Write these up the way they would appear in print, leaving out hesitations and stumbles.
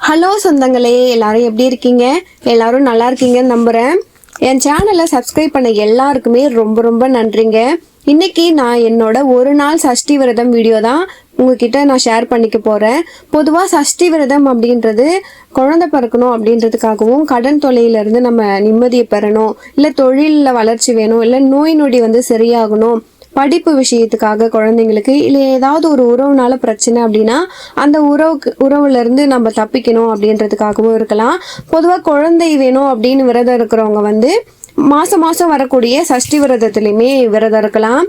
Hello சொந்தங்களே, எல்லாரும் எப்படி இருக்கீங்க? எல்லாரும் நல்லா இருக்கீங்கன்னு நம்புகிறேன். என் சேனலை சப்ஸ்கிரைப் பண்ண எல்லாருக்குமே ரொம்ப ரொம்ப நன்றிங்க. இன்னைக்கு நான் என்னோட ஒரு நாள் சஷ்டி விரதம் வீடியோ தான் உங்ககிட்ட நான் ஷேர் பண்ணிக்க போகிறேன். பொதுவாக சஷ்டி விரதம் அப்படின்றது குழந்தை பிறக்கணும் அப்படின்றதுக்காகவும், கடன் தொல்லையிலேருந்து நம்ம நிம்மதியை பெறணும், இல்லை தொழிலில் வளர்ச்சி வேணும், இல்லை நோய் நொடி சரியாகணும், படிப்பு விஷயத்துக்காக குழந்தைங்களுக்கு, இல்லை ஏதாவது ஒரு உறவுனால பிரச்சனை அப்படின்னா அந்த உறவுல இருந்து நம்ம தப்பிக்கணும் அப்படின்றதுக்காகவும் இருக்கலாம். பொதுவாக குழந்தை வேணும் அப்படின்னு விரதம் இருக்கிறவங்க மாசம் மாசம் வரக்கூடிய சஷ்டி விரதத்துலையுமே விரதம் இருக்கலாம்.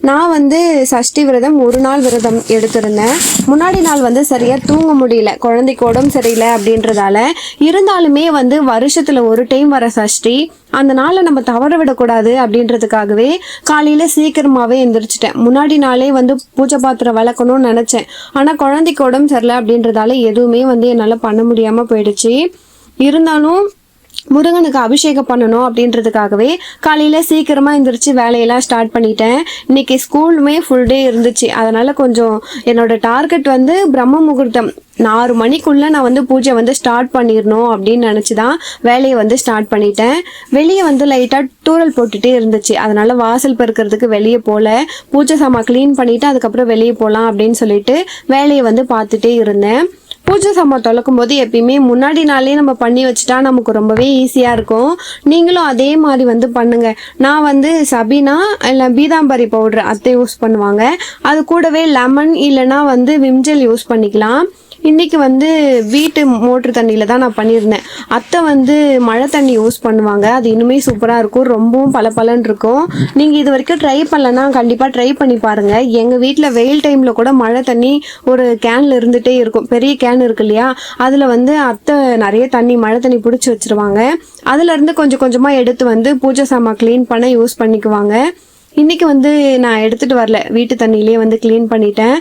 நான் சஷ்டி விரதம் ஒரு நாள் விரதம் எடுத்திருந்தேன். முன்னாடி நாள் சரியா தூங்க முடியல, குழந்தைக்கு உடம்பு சரியில்லை அப்படின்றதால. இருந்தாலுமே வருஷத்துல ஒரு டைம் வர சஷ்டி, அந்த நாளை நம்ம தவற விடக்கூடாது அப்படின்றதுக்காகவே காலையில சீக்கிரமாவே எந்திரிச்சிட்டேன். முன்னாடி நாளே பூஜை பாத்திரம் விளக்கணும்னு நினைச்சேன். ஆனா குழந்தைக்கு உடம்பு சரியில்லை அப்படின்றதால எதுவுமே என்னால பண்ண முடியாம போயிடுச்சு. இருந்தாலும் முருகனுக்கு அபிஷேகம் பண்ணணும் அப்படின்றதுக்காகவே காலையில சீக்கிரமா எந்திரிச்சு வேலையெல்லாம் ஸ்டார்ட் பண்ணிட்டேன். இன்னைக்கு ஸ்கூலுமே ஃபுல் டே இருந்துச்சு. அதனால கொஞ்சம் என்னோட டார்கெட் பிரம்ம முகூர்த்தம் 6 மணிக்குள்ள நான் பூஜை ஸ்டார்ட் பண்ணிடணும் அப்படின்னு நினைச்சுதான் வேலையை ஸ்டார்ட் பண்ணிட்டேன். வெளியே லைட்டா தூரல் போட்டுட்டே இருந்துச்சு. அதனால வாசல் பெருக்கிறதுக்கு வெளியே போல, பூஜை சாமான் கிளீன் பண்ணிட்டு அதுக்கப்புறம் வெளியே போகலாம் அப்படின்னு சொல்லிட்டு வேலையை பார்த்துட்டே இருந்தேன். பூஜை சாமான் தொலைக்கும் போது எப்பயுமே முன்னாடி நாளே நம்ம பண்ணி வச்சுட்டா நமக்கு ரொம்பவே ஈஸியாக இருக்கும். நீங்களும் அதே மாதிரி பண்ணுங்க. நான் சபீனா இல்லை பீதாம்பரி பவுடர் அத்தை யூஸ் பண்ணுவாங்க. அது கூடவே லெமன் இல்லைன்னா விம்ஜெல் யூஸ் பண்ணிக்கலாம். இன்னைக்கு வீட்டு மோட்ரு தண்ணியில் தான் நான் பண்ணியிருந்தேன். அத்தை மழை தண்ணி யூஸ் பண்ணுவாங்க. அது இன்னுமே சூப்பராக இருக்கும், ரொம்பவும் பளபளன்னு இருக்கும். நீங்கள் இது வரைக்கும் ட்ரை பண்ணலன்னா கண்டிப்பாக ட்ரை பண்ணி பாருங்கள். எங்கள் வீட்டில் வெயில் டைமில் கூட மழை தண்ணி ஒரு கேனில் இருந்துகிட்டே இருக்கும். பெரிய கேன் இருக்கு இல்லையா, அதில் அத்தை நிறைய தண்ணி மழை தண்ணி பிடிச்சி வச்சுருவாங்க. அதுலேருந்து கொஞ்சம் கொஞ்சமாக எடுத்து பூஜை சாமான் க்ளீன் பண்ண யூஸ் பண்ணிக்குவாங்க. இன்றைக்கி நான் எடுத்துகிட்டு வரல, வீட்டு தண்ணியிலே க்ளீன் பண்ணிட்டேன்.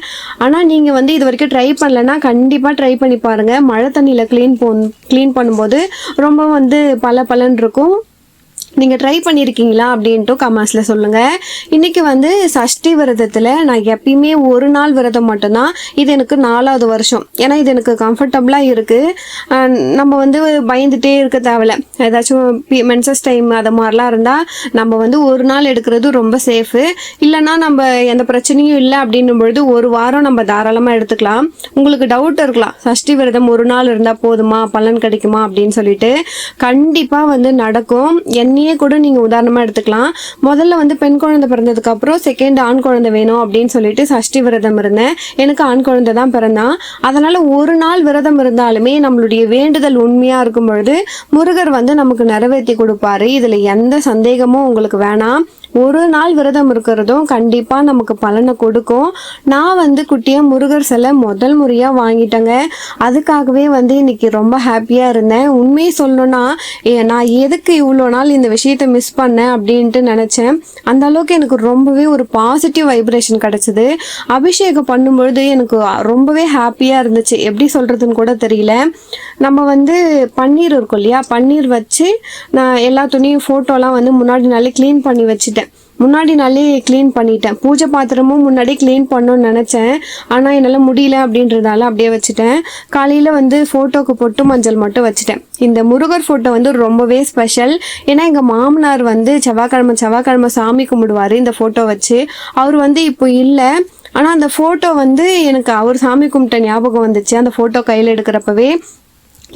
ஆனால் நீங்கள் இது வரைக்கும் ட்ரை பண்ணலன்னா கண்டிப்பாக ட்ரை பண்ணி பாருங்கள். மழை தண்ணியில் க்ளீன் பண்ணும்போது ரொம்ப பளபளன்னு இருக்கும். நீங்கள் ட்ரை பண்ணியிருக்கீங்களா அப்படின்ட்டு கமெண்ட்ஸில் சொல்லுங்கள். இன்றைக்கி சஷ்டி விரதத்தில் நான் எப்பயுமே ஒரு நாள் விரதம் மட்டும்தான். இது எனக்கு 4வது வருஷம். ஏன்னா இது எனக்கு கம்ஃபர்டபுளாக இருக்குது. நம்ம பயந்துகிட்டே இருக்க தேவையில்ல. ஏதாச்சும் மென்சஸ் டைம் அது மாதிரிலாம் இருந்தால் நம்ம ஒரு நாள் எடுக்கிறது ரொம்ப சேஃபு. இல்லைன்னா நம்ம எந்த பிரச்சனையும் இல்லை அப்படின்னும் பொழுது ஒரு வாரம் நம்ம தாராளமாக எடுத்துக்கலாம். உங்களுக்கு டவுட் இருக்கலாம், சஷ்டி விரதம் ஒரு நாள் இருந்தால் போதுமா, பலன் கிடைக்குமா அப்படின்னு சொல்லிட்டு. கண்டிப்பாக நடக்கும். என்னையே கூட நீங்கள் உதாரணமாக எடுத்துக்கலாம். முதல்ல பெண் குழந்தை பிறந்ததுக்கு அப்புறம் செகண்ட் ஆண் குழந்தை வேணும் அப்படின்னு சொல்லிட்டு சஷ்டி விரதம் இருந்தேன். எனக்கு ஆண் குழந்தை தான் பிறந்தான். அதனால ஒரு நாள் விரதம் இருந்தாலுமே நம்மளுடைய வேண்டுதல் உண்மையாக இருக்கும் பொழுது முருகர் நமக்கு நிறைவேற்றி கொடுப்பாரு. இதில் எந்த சந்தேகமும் உங்களுக்கு வேணாம். ஒரு நாள் விரதம் இருக்கிறதும் கண்டிப்பாக நமக்கு பலனை கொடுக்கும். நான் குட்டியாக முருகர் சிலை முதல் முறையாக வாங்கிட்டேங்க. அதுக்காகவே இன்னைக்கு ரொம்ப ஹாப்பியாக இருந்தேன். உண்மையை சொல்லணும்னா நான் எதுக்கு இவ்வளோ நாள் இந்த விஷயத்தை மிஸ் பண்ணேன் அப்படின்ட்டு நினச்சேன். அந்த அளவுக்கு எனக்கு ரொம்பவே ஒரு பாசிட்டிவ் வைப்ரேஷன் கிடச்சிது. அபிஷேகம் பண்ணும்பொழுது எனக்கு ரொம்பவே ஹாப்பியாக இருந்துச்சு. எப்படி சொல்கிறதுன்னு கூட தெரியல. நம்ம பன்னீர் இருக்கும் இல்லையா, பன்னீர் வச்சு நான் எல்லா துணியும் ஃபோட்டோலாம் முன்னாடி நாளே க்ளீன் பண்ணி வச்சுட்டேன். முன்னாடி நாளே க்ளீன் பண்ணிட்டேன். பூஜை பாத்திரமும் முன்னாடி க்ளீன் பண்ணணும்னு நினச்சேன். ஆனால் என்னால் முடியல அப்படின்றதால அப்படியே வச்சுட்டேன். காலையில் ஃபோட்டோக்கு பொட்டு மஞ்சள் மட்டும் வச்சுட்டேன். இந்த முருகர் ஃபோட்டோ ரொம்பவே ஸ்பெஷல். ஏன்னா எங்கள் மாமனார் செவ்வாய்க்கிழமை சாமி கும்பிடுவார் இந்த ஃபோட்டோ வச்சு. அவர் இப்போ இல்லை. ஆனால் அந்த ஃபோட்டோ எனக்கு அவர் சாமி கும்பிட்ட ஞாபகம் வந்துச்சு அந்த ஃபோட்டோ கையில் எடுக்கிறப்பவே.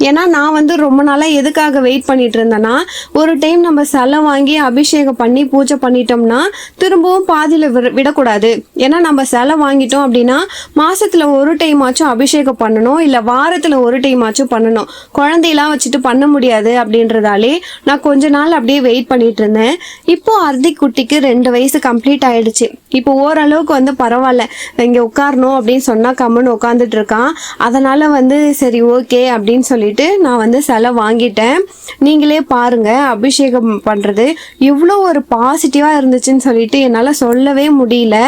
ஏன்னா நான் ரொம்ப நாளாக எதுக்காக வெயிட் பண்ணிட்டு இருந்தேன்னா, ஒரு டைம் நம்ம சிலை வாங்கி அபிஷேகம் பண்ணி பூஜை பண்ணிட்டோம்னா திரும்பவும் பாதியில் விடக்கூடாது. ஏன்னா நம்ம சிலை வாங்கிட்டோம் அப்படின்னா மாசத்துல ஒரு டைம் ஆச்சும் அபிஷேகம் பண்ணணும், இல்லை வாரத்தில் ஒரு டைம் ஆச்சும் பண்ணணும். குழந்தையெல்லாம் வச்சுட்டு பண்ண முடியாது அப்படின்றதாலே நான் கொஞ்ச நாள் அப்படியே வெயிட் பண்ணிட்டு இருந்தேன். இப்போ அர்த்தி குட்டிக்கு 2 வயசு கம்ப்ளீட் ஆயிடுச்சு. இப்போ ஓரளவுக்கு பரவாயில்ல. இங்கே உட்காரணும் அப்படின்னு சொன்னால் கம்முன்னு உட்காந்துட்டு இருக்கான். அதனால சரி ஓகே அப்படின்னு சொல்லிட்டு நான் சிலை வாங்கிட்டேன். நீங்களே பாருங்க, அபிஷேகம் பண்றது இவ்வளோ ஒரு பாசிட்டிவா இருந்துச்சுன்னு சொல்லிட்டு என்னால் சொல்லவே முடியல.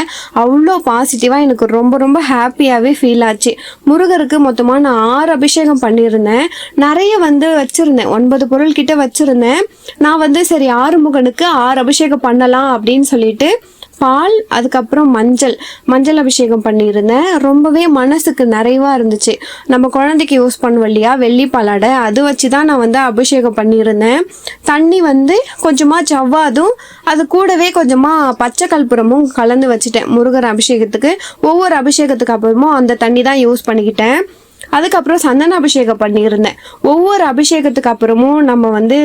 அவ்வளோ பாசிட்டிவா எனக்கு ரொம்ப ரொம்ப ஹாப்பியாகவே ஃபீல் ஆச்சு. முருகருக்கு மொத்தமாக நான் 6 அபிஷேகம் பண்ணியிருந்தேன். நிறைய வச்சிருந்தேன், 9 பொருள் கிட்ட வச்சிருந்தேன். நான் சரி ஆறுமுகனுக்கு 6 அபிஷேகம் பண்ணலாம் அப்படின்னு சொல்லிட்டு பால், அதுக்கப்புறம் மஞ்சள் அபிஷேகம் பண்ணியிருந்தேன். ரொம்பவே மனசுக்கு நிறைவாக இருந்துச்சு. நம்ம குழந்தைக்கு யூஸ் பண்ணுவோம் இல்லையா வெள்ளி பாலாடை, அது வச்சு தான் நான் வந்து அபிஷேகம் பண்ணியிருந்தேன். தண்ணி வந்து கொஞ்சமாக ஜவ்வாதும் அது கூடவே கொஞ்சமாக பச்சை கற்பூரமும் கலந்து வச்சுட்டேன். முருகர் அபிஷேகத்துக்கு ஒவ்வொரு அபிஷேகத்துக்கு அப்புறமும் அந்த தண்ணி தான் யூஸ் பண்ணிக்கிட்டேன். அதுக்கப்புறம் சந்தன அபிஷேகம் பண்ணியிருந்தேன். ஒவ்வொரு அபிஷேகத்துக்கு அப்புறமும் நம்ம வந்து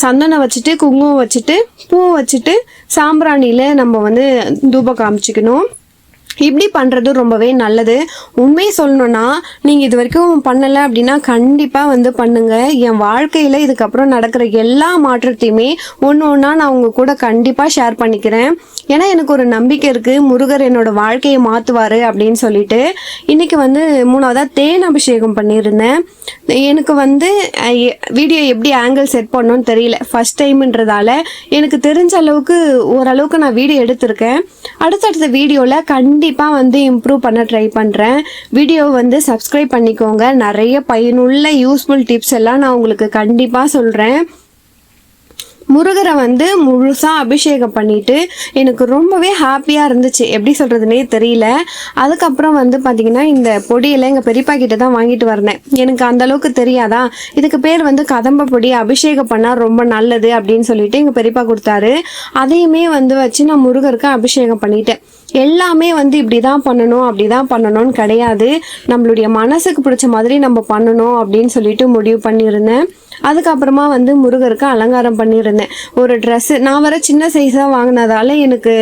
சந்தனம் வச்சுட்டு குங்குமம் வச்சுட்டு பூ வச்சுட்டு சாம்பிராணியில நம்ம வந்து தூபம் காமிச்சிக்கணும். இப்படி பண்ணுறது ரொம்பவே நல்லது. உண்மையை சொல்லணும்னா நீங்கள் இது வரைக்கும் பண்ணலை அப்படின்னா கண்டிப்பாக வந்து பண்ணுங்கள். என் வாழ்க்கையில் இதுக்கப்புறம் நடக்கிற எல்லா மாற்றத்தையுமே ஒன்று ஒன்றா நான் உங்கள் கூட கண்டிப்பாக ஷேர் பண்ணிக்கிறேன். ஏன்னா எனக்கு ஒரு நம்பிக்கை இருக்குது, முருகர் என்னோட வாழ்க்கையை மாற்றுவார் அப்படின்னு சொல்லிட்டு. இன்றைக்கி வந்து 3வதாக தேன் அபிஷேகம் பண்ணியிருந்தேன். எனக்கு வந்து வீடியோ எப்படி ஆங்கிள் செட் பண்ணணும்னு தெரியல, ஃபஸ்ட் டைம்ன்றதால எனக்கு தெரிஞ்ச அளவுக்கு ஓரளவுக்கு நான் வீடியோ எடுத்திருக்கேன். அடுத்தடுத்த வீடியோவில் கண்டிப்பாக வந்து இம்ப்ரூவ் பண்ண ட்ரை பண்ணுறேன். வீடியோ வந்து சப்ஸ்கிரைப் பண்ணிக்கோங்க. நிறைய பயனுள்ள யூஸ்ஃபுல் டிப்ஸ் எல்லாம் நான் உங்களுக்கு கண்டிப்பாக சொல்கிறேன். முருகரை வந்து முழுசாக அபிஷேகம் பண்ணிட்டு எனக்கு ரொம்பவே ஹாப்பியாக இருந்துச்சு. எப்படி சொல்கிறதுனே தெரியல. அதுக்கப்புறம் வந்து பார்த்திங்கன்னா இந்த பொடியெல்லாம் எங்கள் பெரியப்பா கிட்ட தான் வாங்கிட்டு வரேன். எனக்கு அந்தளவுக்கு தெரியாதா, இதுக்கு பேர் வந்து கதம்ப பொடி, அபிஷேகம் பண்ணால் ரொம்ப நல்லது அப்படின்னு சொல்லிட்டு எங்கள் பெரியப்பா கொடுத்தாரு. அதையுமே வந்து வச்சு நான் முருகருக்கு அபிஷேகம் பண்ணிட்டேன். எல்லாமே வந்து இப்படி தான் பண்ணணும் அப்படி தான் பண்ணணும்னு கிடையாது, நம்மளுடைய மனசுக்கு பிடிச்ச மாதிரி நம்ம பண்ணணும் அப்படின்னு சொல்லிட்டு முடிவு பண்ணியிருந்தேன். அதுக்கப்புறமா வந்து முருகருக்கு அலங்காரம் பண்ணியிருந்தேன். ஒரு ட்ரெஸ்ஸு நான் வர சின்ன சைஸாக வாங்கினதால எனக்கு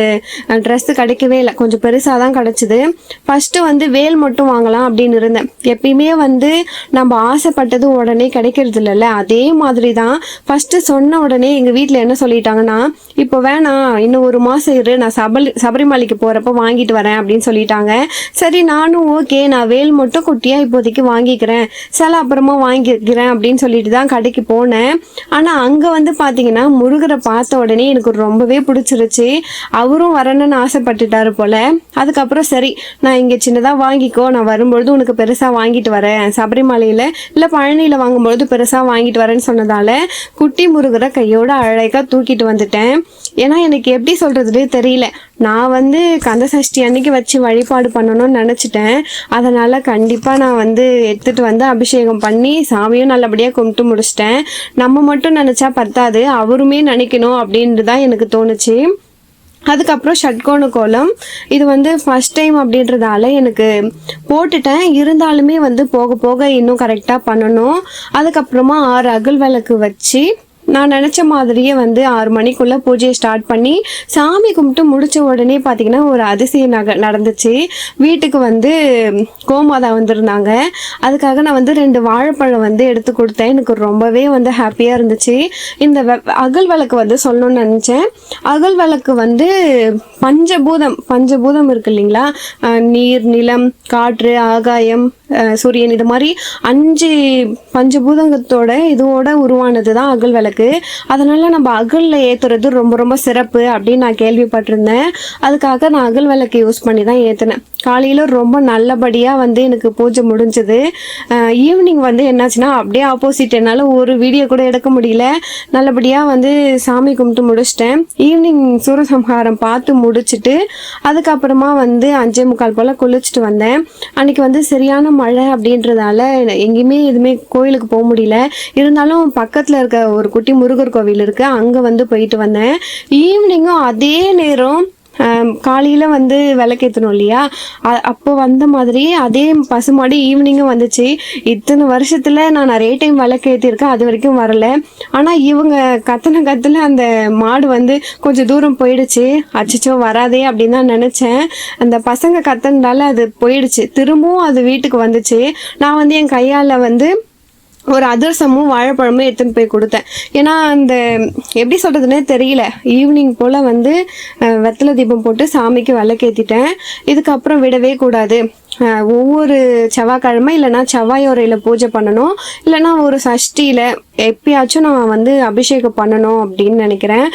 ட்ரெஸ்ஸு கிடைக்கவே இல்லை, கொஞ்சம் பெருசாக தான் கிடச்சிது. ஃபஸ்ட்டு வந்து வேல் மட்டும் வாங்கலாம் அப்படின்னு இருந்தேன். எப்பயுமே வந்து நம்ம ஆசைப்பட்டது உடனே கிடைக்கிறது இல்லைல்ல, அதே மாதிரி தான் ஃபஸ்ட்டு சொன்ன உடனே எங்கள் வீட்டில் என்ன சொல்லிட்டாங்கன்னா, இப்போ வேணாம் இன்னும் 1 மாதம் இரு, நான் சபரிமலைக்கு போகிறப்ப வாங்கிட்டு வரேன் அப்படின்னு சொல்லிட்டாங்க. சரி நானும் ஓகே, நான் வேல் மட்டும் குட்டியாக இப்போதைக்கு வாங்கிக்கிறேன், சில அப்புறமா வாங்கிக்கிறேன் அப்படின்னு சொல்லிட்டு தான் கடைக்கு போனேன். ஆனால் அங்கே வந்து பார்த்தீங்கன்னா முருகரை பார்த்த உடனே எனக்கு ரொம்பவே பிடிச்சிருச்சு. அவரும் வரணும்னு ஆசைப்பட்டுட்டாரு போல். அதுக்கப்புறம் சரி நான் இங்கே சின்னதாக வாங்கிக்கோ, நான் வரும்பொழுது உனக்கு பெருசாக வாங்கிட்டு வரேன், சபரிமலையில் இல்லை பழனியில் வாங்கும்பொழுது பெருசாக வாங்கிட்டு வரேன்னு சொன்னதால குட்டி முருகரை கையோட அழகாக தூக்கிட்டு வந்துட்டேன். ஏன்னா எனக்கு எப்படி சொல்கிறதுனே தெரியல, நான் வந்து கந்த சஷ்டி அன்னைக்கு வச்சு வழிபாடு பண்ணணும்னு நினச்சிட்டேன். அதனால் கண்டிப்பாக நான் வந்து எடுத்துகிட்டு வந்து அபிஷேகம் பண்ணி சாமியும் நல்லபடியாக கும்பிட்டு முடிச்சிட்டேன். நம்ம மட்டும் நினச்சா பத்தாது, அவருமே நினைக்கணும் அப்படின்ட்டு தான் எனக்கு தோணுச்சு. அதுக்கப்புறம் ஷட்கோண கோலம், இது வந்து ஃபஸ்ட் டைம் அப்படின்றதால எனக்கு போட்டுட்டேன். இருந்தாலுமே வந்து போக போக இன்னும் கரெக்டாக பண்ணணும். அதுக்கப்புறமா 6 அகல் விளக்கு வச்சு நான் நினச்ச மாதிரியே வந்து 6 மணிக்குள்ளே பூஜையை ஸ்டார்ட் பண்ணி சாமி கும்பிட்டு முடித்த உடனே பார்த்திங்கன்னா ஒரு அதிசயம் நடந்துச்சு. வீட்டுக்கு வந்து கோமாதா வந்திருந்தாங்க. அதுக்காக நான் வந்து 2 வாழைப்பழம் வந்து எடுத்து கொடுத்தேன். எனக்கு ரொம்பவே வந்து ஹாப்பியாக இருந்துச்சு. இந்த அகல் விளக்கு வந்து சொல்லணும்னு நினச்சேன். அகல் விளக்கு வந்து பஞ்சபூதம் இருக்கு இல்லைங்களா, நீர், நிலம், காற்று, ஆகாயம், சூரியன், இது மாதிரி 5 பஞ்சபூதங்கத்தோட இதோட உருவானது தான் அகல் விளக்கு. அதனால நம்ம அகலில் ஏற்றுறது ரொம்ப ரொம்ப சிறப்பு அப்படின்னு நான் கேள்விப்பட்டிருந்தேன். அதுக்காக நான் அகல் விளக்கு யூஸ் பண்ணி தான் ஏற்றினேன். காலையில் ரொம்ப நல்லபடியாக வந்து எனக்கு பூஜை முடிஞ்சது. ஈவினிங் வந்து என்னாச்சுன்னா அப்படியே ஆப்போசிட், என்னால் ஒரு வீடியோ கூட எடுக்க முடியல. நல்லபடியாக வந்து சாமி கும்பிட்டு முடிச்சிட்டேன். ஈவினிங் சூரசம்ஹாரம் பார்த்து முடிச்சுட்டு அதுக்கப்புறமா வந்து 5:45 போல் குளிச்சுட்டு வந்தேன். அன்றைக்கி வந்து சரியான மழை அப்படின்றதால எங்கேயுமே எதுவுமே கோயிலுக்கு போக முடியல. இருந்தாலும் பக்கத்தில் இருக்க ஒரு குட்டி முருகர் கோவில் இருக்குது, அங்கே வந்து போயிட்டு வந்தேன். ஈவினிங்கும் அதே நேரம் காலையில் வந்து விளக்கேற்றணும் இல்லையா, அப்போ வந்த மாதிரி அதே பசுமாடு ஈவினிங்கும் வந்துச்சு. இத்தனை வருஷத்தில் நான் நிறைய டைம் விளக்கேற்றிருக்கேன், அது வரைக்கும் வரலை. ஆனால் இவங்க கத்துல அந்த மாடு வந்து கொஞ்சம் தூரம் போயிடுச்சு. அச்சச்சோ வராதே அப்படின்னு தான் நினச்சேன். அந்த பசங்க கத்துனதால அது போயிடுச்சு. திரும்பவும் அது வீட்டுக்கு வந்துச்சு. நான் வந்து என் கையால் வந்து ஒரு அதிரசமும் வாழைப்பழமும் எடுத்துன்னு போய் கொடுத்தேன். ஏன்னா அந்த எப்படி சொல்கிறதுனே தெரியல, ஈவினிங் போல் வந்து வெத்தலை தீபம் போட்டு சாமிக்கு விளக்கேற்றிட்டேன். இதுக்கப்புறம் விடவே கூடாது, ஒவ்வொரு செவ்வாய்க்கிழமை இல்லைன்னா செவ்வாயோரையில் பூஜை பண்ணணும், இல்லைன்னா ஒரு சஷ்டியில் எப்பயாச்சும் நான் வந்து அபிஷேகம் பண்ணணும் அப்படின்னு நினைக்கிறேன்.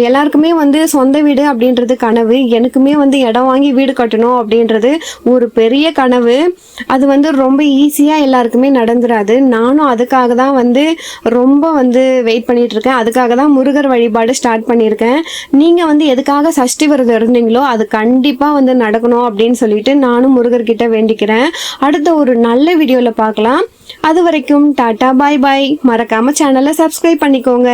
எல்லாருக்குமே வந்து சொந்த வீடு அப்படின்றது கனவு. எனக்குமே வந்து இடம் வாங்கி வீடு கட்டணும் அப்படின்றது ஒரு பெரிய கனவு. அது வந்து ரொம்ப ஈஸியாக எல்லாருக்குமே நடந்துராது. நானும் அதுக்காக தான் வந்து ரொம்ப வந்து வெயிட் பண்ணிட்டு இருக்கேன். அதுக்காக தான் முருகர் வழிபாடு ஸ்டார்ட் பண்ணியிருக்கேன். நீங்கள் வந்து எதுக்காக சஷ்டி விரதம் இருந்தீங்களோ அது கண்டிப்பாக வந்து நடக்கணும் அப்படின்னு சொல்லிட்டு நானும் முருகர்கிட்ட வேண்டிக்கிறேன். அடுத்த ஒரு நல்ல வீடியோவில் பார்க்கலாம். அது வரைக்கும் டாடா பாய் பாய். மறக்காம சேனலை சப்ஸ்கிரைப் பண்ணிக்கோங்க.